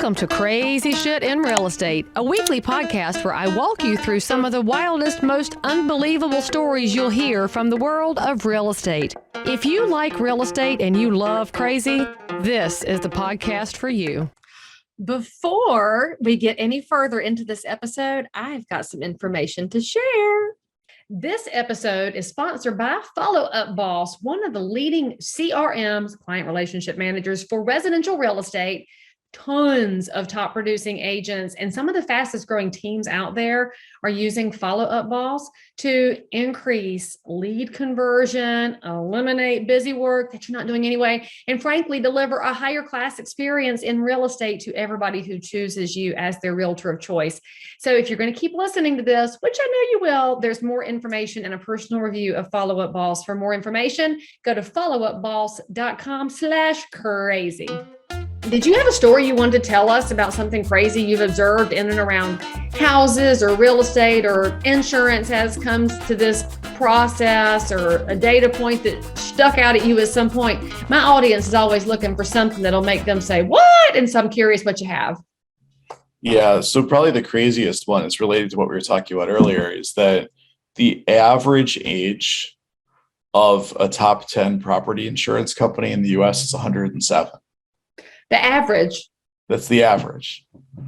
Welcome to Crazy Shit in Real Estate, a weekly podcast where I walk you through some of the wildest, most unbelievable stories you'll hear from the world of real estate. If you like real estate and you love crazy, this is the podcast for you. Before we get any further into this episode, I've got some information to share. This episode is sponsored by Follow Up Boss, one of the leading CRMs, client relationship managers for residential real estate. Tons of top producing agents and some of the fastest growing teams out there are using Follow Up Boss to increase lead conversion, eliminate busy work that you're not doing anyway, and frankly, deliver a higher class experience in real estate to everybody who chooses you as their realtor of choice. So if you're going to keep listening to this, which I know you will, there's more information and a personal review of Follow Up Boss. For more information, go to followupboss.com/crazy. Did you have a story you wanted to tell us about something crazy you've observed in and around houses or real estate or insurance has come to this process, or a data point that stuck out at you at some point? My audience is always looking for something that'll make them say, what? And so I'm curious what you have. Yeah, so probably the craziest one is related to what we were talking about earlier, is that the average age of a top 10 property insurance company in the US is 107. The average. That's the average.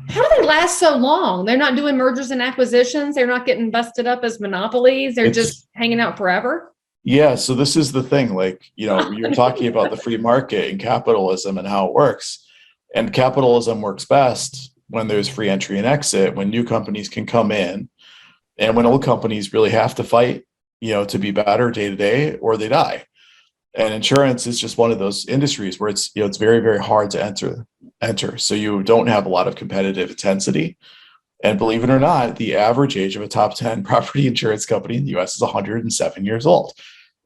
How do they last so long? They're not doing mergers and acquisitions. They're not getting busted up as monopolies. They're just hanging out forever. Yeah. So this is the thing, you're talking about the free market and capitalism and how it works. And capitalism works best when there's free entry and exit, when new companies can come in, and when old companies really have to fight, to be better day to day, or they die. And insurance is just one of those industries where it's very, very hard to enter. So you don't have a lot of competitive intensity. And believe it or not, the average age of a top 10 property insurance company in the US is 107 years old.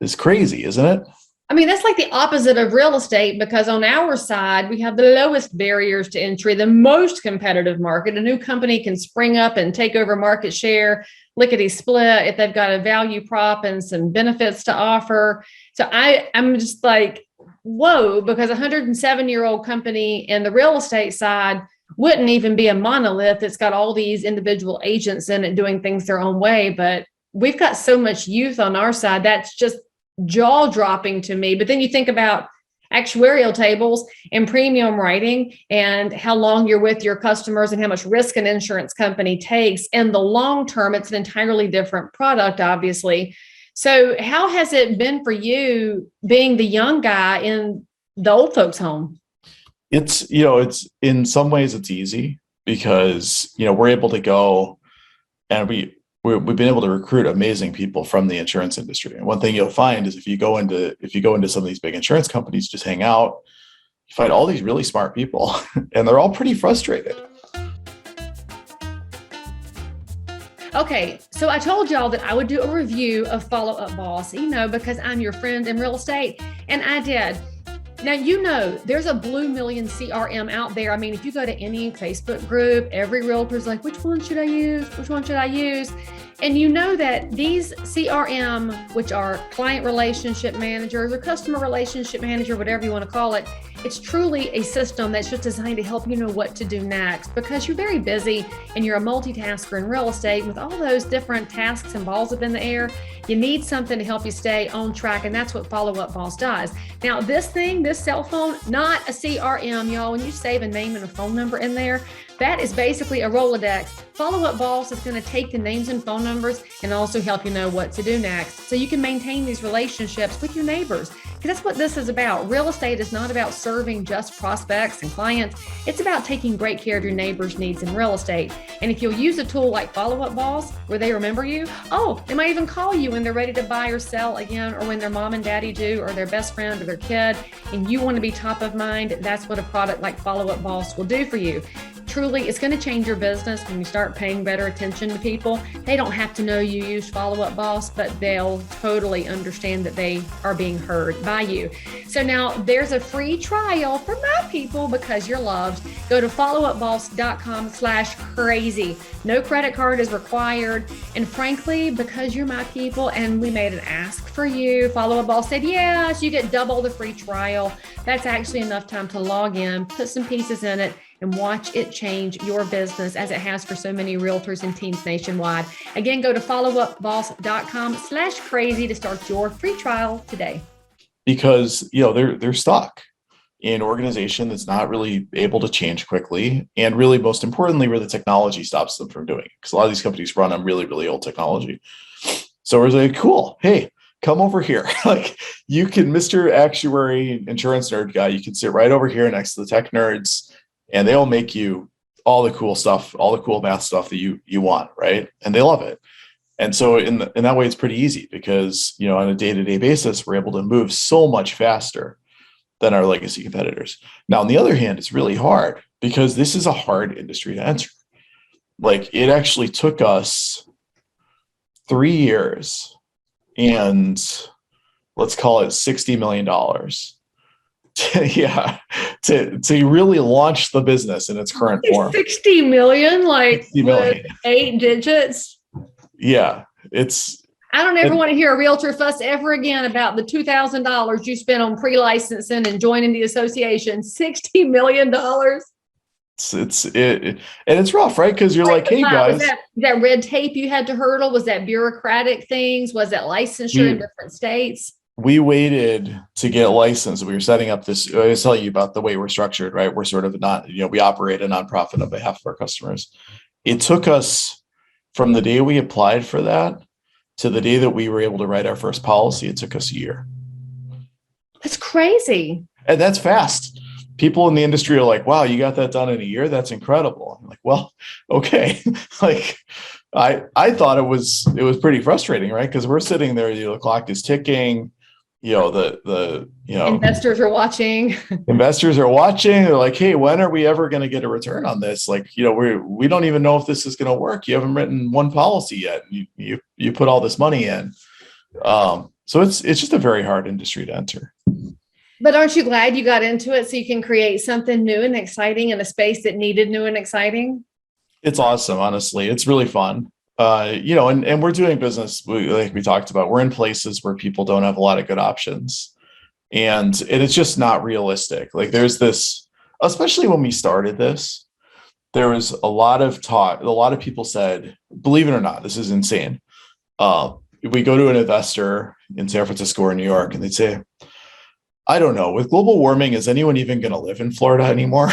It's crazy, isn't it? I mean, that's like the opposite of real estate, because on our side, we have the lowest barriers to entry, the most competitive market. A new company can spring up and take over market share, lickety split, if they've got a value prop and some benefits to offer. So I'm just like, whoa, because a 107-year-old company in the real estate side wouldn't even be a monolith. It's got all these individual agents in it doing things their own way. But we've got so much youth on our side. That's just jaw-dropping to me. But then you think about actuarial tables and premium writing and how long you're with your customers and how much risk an insurance company takes. In the long term, it's an entirely different product, obviously. So how has it been for you being the young guy in the old folks' home? It's in some ways it's easy because, we're able to go and we've been able to recruit amazing people from the insurance industry. And one thing you'll find is if you go into some of these big insurance companies, just hang out, you find all these really smart people and they're all pretty frustrated. Okay, so I told y'all that I would do a review of Follow Up Boss, because I'm your friend in real estate, and I did. Now, there's a blue million CRM out there. I mean, if you go to any Facebook group, every realtor's like, which one should I use? Which one should I use? And you know that these CRM, which are client relationship managers or customer relationship manager, whatever you want to call it, it's truly a system that's just designed to help you know what to do next, because you're very busy and you're a multitasker in real estate with all those different tasks and balls up in the air. You need something to help you stay on track, and that's what Follow Up Boss does. Now, this cell phone, not a CRM, y'all. When you save a name and a phone number in there, that is basically a Rolodex. Follow Up Boss is going to take the names and phone numbers and also help you know what to do next, so you can maintain these relationships with your neighbors. Because that's what this is about. Real estate is not about serving just prospects and clients. It's about taking great care of your neighbors' needs in real estate. And if you'll use a tool like Follow Up Boss, where they remember you, they might even call you when they're ready to buy or sell again, or when their mom and daddy do, or their best friend or their kid, and you want to be top of mind, that's what a product like Follow Up Boss will do for you. Truly, it's going to change your business when you start paying better attention to people. They don't have to know you use Follow Up Boss, but they'll totally understand that they are being heard by you. So now there's a free trial for my people because you're loved. Go to followupboss.com/crazy. No credit card is required. And frankly, because you're my people and we made an ask for you, Follow Up Boss said, yes, you get double the free trial. That's actually enough time to log in, put some pieces in it, and watch it change your business as it has for so many realtors and teams nationwide. Again, go to followupboss.com/crazy to start your free trial today. Because, they're stuck in an organization that's not really able to change quickly. And really, most importantly, where the technology stops them from doing it. Because a lot of these companies run on really, really old technology. So we're like, cool. Hey, come over here. Like, you can, Mr. Actuary Insurance Nerd guy, you can sit right over here next to the tech nerds, and they'll make you all the cool stuff, all the cool math stuff that you want, right? And they love it. And so in that way, it's pretty easy because, on a day-to-day basis, we're able to move so much faster than our legacy competitors. Now, on the other hand, it's really hard because this is a hard industry to enter. Like, it actually took us 3 years and let's call it $60 million to really launch the business in its current form. 60 million, like 60 million. with 8 digits. Yeah, I don't ever want to hear a realtor fuss ever again about the $2,000 you spent on pre-licensing and joining the association. $60 million. It's rough, right? Because you're like, hey guys, was that red tape you had to hurdle? Was that bureaucratic things? Was that licensure in different states? We waited to get licensed. We were setting up this. I was telling you about the way we're structured, right? We're sort of not, we operate a nonprofit on behalf of our customers. It took us from the day we applied for that to the day that we were able to write our first policy. It took us a year. That's crazy. And that's fast. People in the industry are like, wow, you got that done in a year? That's incredible. I'm like, well, okay. Like, I thought it was pretty frustrating, right? Because we're sitting there, the clock is ticking, investors are watching. Investors are watching. They're like, hey, when are we ever going to get a return on this? Like, we don't even know if this is going to work. You haven't written one policy yet. You put all this money in. So it's just a very hard industry to enter. But aren't you glad you got into it so you can create something new and exciting in a space that needed new and exciting? It's awesome, honestly. It's really fun. And we're doing business, like we talked about, we're in places where people don't have a lot of good options. And it's just not realistic. Like, there's this, especially when we started this, there was a lot of talk. A lot of people said, believe it or not, this is insane. We go to an investor in San Francisco or New York, and they'd say, I don't know, with global warming, is anyone even going to live in Florida anymore?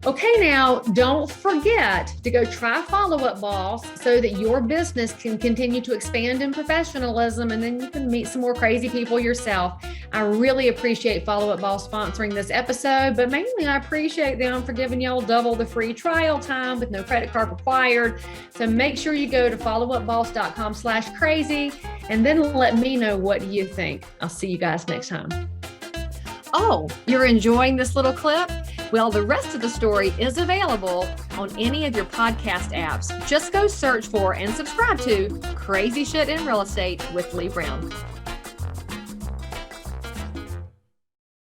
Okay, now don't forget to go try Follow Up Boss so that your business can continue to expand in professionalism, and then you can meet some more crazy people yourself. I really appreciate Follow Up Boss sponsoring this episode, but mainly I appreciate them for giving y'all double the free trial time with no credit card required. So make sure you go to followupboss.com/crazy and then let me know what you think. I'll see you guys next time. Oh, you're enjoying this little clip? Well, the rest of the story is available on any of your podcast apps. Just go search for and subscribe to Crazy Shit in Real Estate with Leigh Brown.